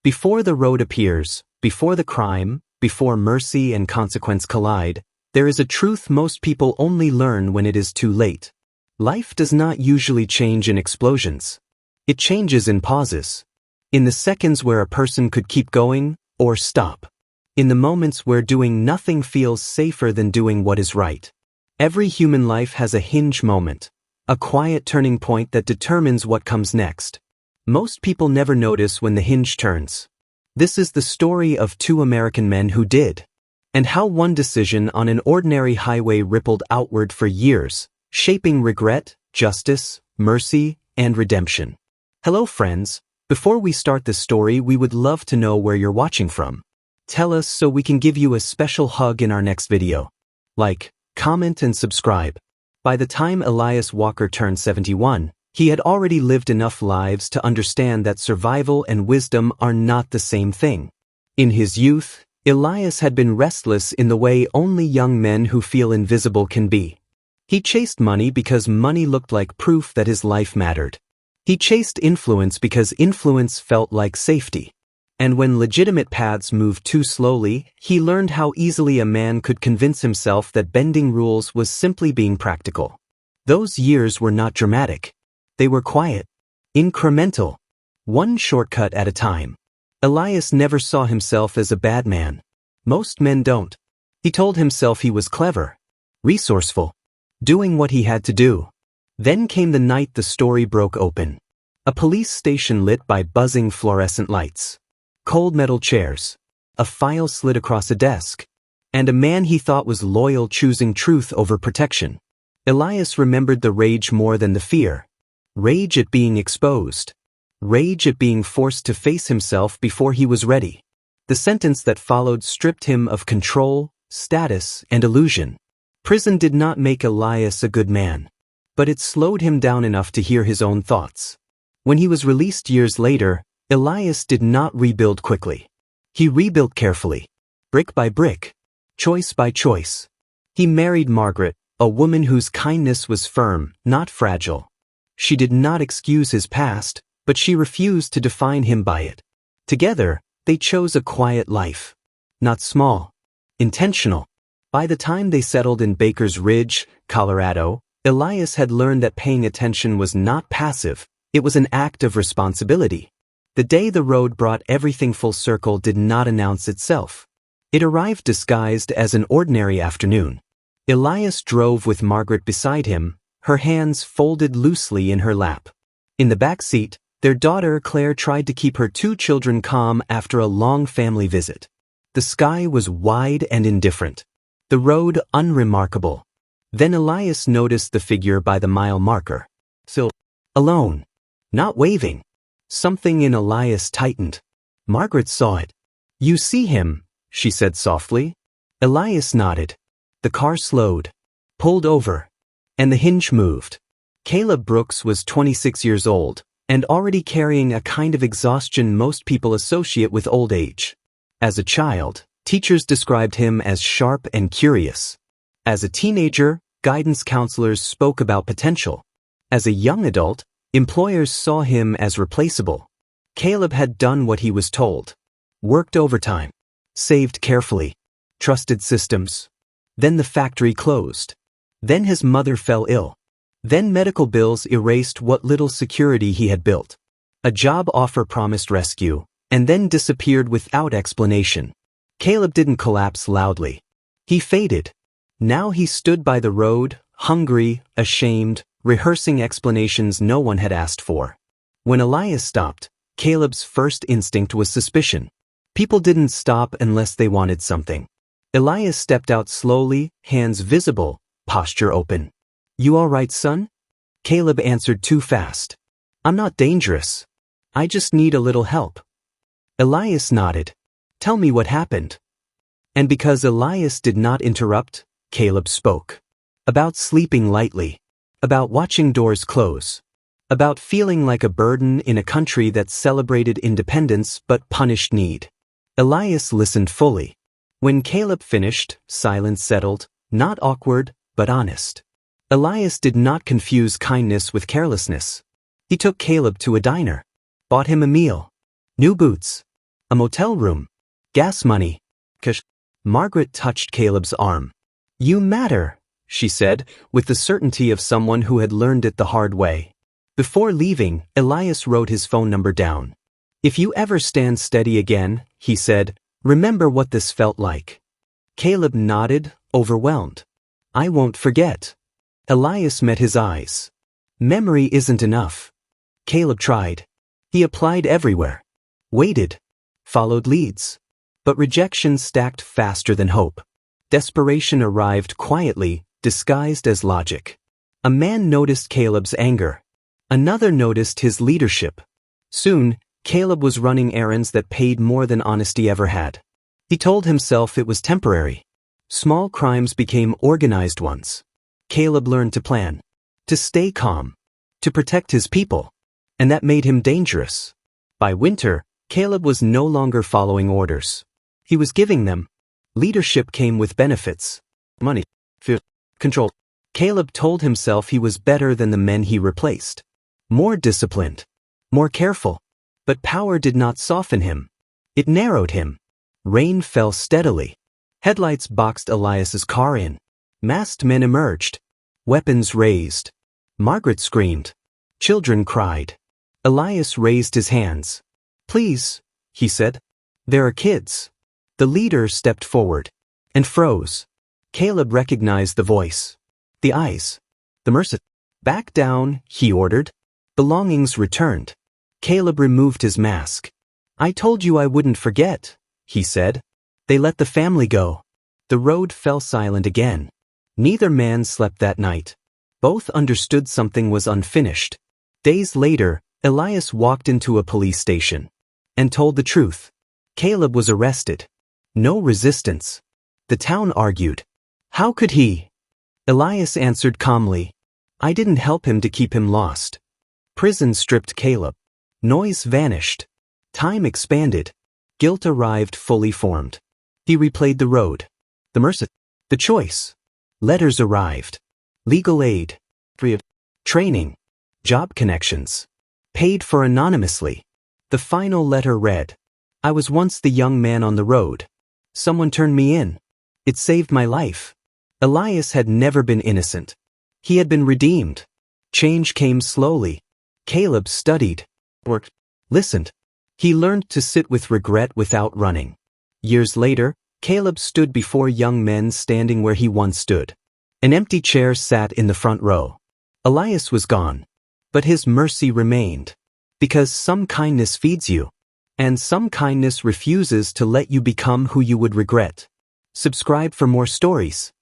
Before the road appears, before the crime, before mercy and consequence collide, there is a truth most people only learn when it is too late. Life does not usually change in explosions. It changes in pauses. In the seconds where a person could keep going, or stop. In the moments where doing nothing feels safer than doing what is right. Every human life has a hinge moment, a quiet turning point that determines what comes next. Most people never notice when the hinge turns. This is the story of two American men who did, and how one decision on an ordinary highway rippled outward for years, shaping regret, justice, mercy, and redemption. Hello friends, before we start this story we would love to know where you're watching from. Tell us so we can give you a special hug in our next video. Like, comment and subscribe. By the time Elias Walker turned 71, he had already lived enough lives to understand that survival and wisdom are not the same thing. In his youth, Elias had been restless in the way only young men who feel invisible can be. He chased money because money looked like proof that his life mattered. He chased influence because influence felt like safety. And when legitimate paths moved too slowly, he learned how easily a man could convince himself that bending rules was simply being practical. Those years were not dramatic. They were quiet, incremental, one shortcut at a time. Elias never saw himself as a bad man. Most men don't. He told himself he was clever, resourceful, doing what he had to do. Then came the night the story broke open. A police station lit by buzzing fluorescent lights. Cold metal chairs. A file slid across a desk. And a man he thought was loyal choosing truth over protection. Elias remembered the rage more than the fear. Rage at being exposed. Rage at being forced to face himself before he was ready. The sentence that followed stripped him of control, status, and illusion. Prison did not make Elias a good man. But it slowed him down enough to hear his own thoughts. When he was released years later, Elias did not rebuild quickly. He rebuilt carefully. Brick by brick. Choice by choice. He married Margaret, a woman whose kindness was firm, not fragile. She did not excuse his past, but she refused to define him by it. Together, they chose a quiet life. Not small. Intentional. By the time they settled in Baker's Ridge, Colorado, Elias had learned that paying attention was not passive, it was an act of responsibility. The day the road brought everything full circle did not announce itself. It arrived disguised as an ordinary afternoon. Elias drove with Margaret beside him, her hands folded loosely in her lap. In the back seat, their daughter Claire tried to keep her two children calm after a long family visit. The sky was wide and indifferent. The road unremarkable. Then Elias noticed the figure by the mile marker. Still alone. Not waving. Something in Elias tightened. Margaret saw it. "You see him," she said softly. Elias nodded. The car slowed. Pulled over. And the hinge moved. Caleb Brooks was 26 years old, and already carrying a kind of exhaustion most people associate with old age. As a child, teachers described him as sharp and curious. As a teenager, guidance counselors spoke about potential. As a young adult, employers saw him as replaceable. Caleb had done what he was told. Worked overtime. Saved carefully. Trusted systems. Then the factory closed. Then his mother fell ill. Then medical bills erased what little security he had built. A job offer promised rescue, and then disappeared without explanation. Caleb didn't collapse loudly. He faded. Now he stood by the road, hungry, ashamed, rehearsing explanations no one had asked for. When Elias stopped, Caleb's first instinct was suspicion. People didn't stop unless they wanted something. Elias stepped out slowly, hands visible, posture open. "You all right, son?" Caleb answered too fast. "I'm not dangerous. I just need a little help." Elias nodded. "Tell me what happened." And because Elias did not interrupt, Caleb spoke. About sleeping lightly. About watching doors close. About feeling like a burden in a country that celebrated independence but punished need. Elias listened fully. When Caleb finished, silence settled, not awkward, but honest. Elias did not confuse kindness with carelessness. He took Caleb to a diner. Bought him a meal. New boots. A motel room. Gas money. Cash. Margaret touched Caleb's arm. You matter, she said, with the certainty of someone who had learned it the hard way. Before leaving, Elias wrote his phone number down. If you ever stand steady again, he said, remember what this felt like. Caleb nodded, overwhelmed. I won't forget. Elias met his eyes. Memory isn't enough. Caleb tried. He applied everywhere. Waited. Followed leads. But rejection stacked faster than hope. Desperation arrived quietly, disguised as logic. A man noticed Caleb's anger. Another noticed his leadership. Soon, Caleb was running errands that paid more than honesty ever had. He told himself it was temporary. Small crimes became organized ones. Caleb learned to plan, to stay calm, to protect his people, and that made him dangerous. By winter, Caleb was no longer following orders. He was giving them. Leadership came with benefits. Money, fear, control. Caleb told himself he was better than the men he replaced. More disciplined, more careful. But power did not soften him. It narrowed him. Rain fell steadily. Headlights boxed Elias's car in. Masked men emerged. Weapons raised. Margaret screamed. Children cried. Elias raised his hands. Please, he said. There are kids. The leader stepped forward and froze. Caleb recognized the voice. The eyes. The mercy. Back down, he ordered. Belongings returned. Caleb removed his mask. I told you I wouldn't forget, he said. They let the family go. The road fell silent again. Neither man slept that night. Both understood something was unfinished. Days later, Elias walked into a police station and told the truth. Caleb was arrested. No resistance. The town argued. How could he? Elias answered calmly. I didn't help him to keep him lost. Prison stripped Caleb. Noise vanished. Time expanded. Guilt arrived fully formed. He replayed the road. The mercy. The choice. Letters arrived. Legal aid. Free of training. Job connections. Paid for anonymously. The final letter read, I was once the young man on the road. Someone turned me in. It saved my life. Elias had never been innocent. He had been redeemed. Change came slowly. Caleb studied, worked, listened. He learned to sit with regret without running. Years later, Caleb stood before young men standing where he once stood. An empty chair sat in the front row. Elias was gone, but his mercy remained. Because some kindness feeds you, and some kindness refuses to let you become who you would regret. Subscribe for more stories.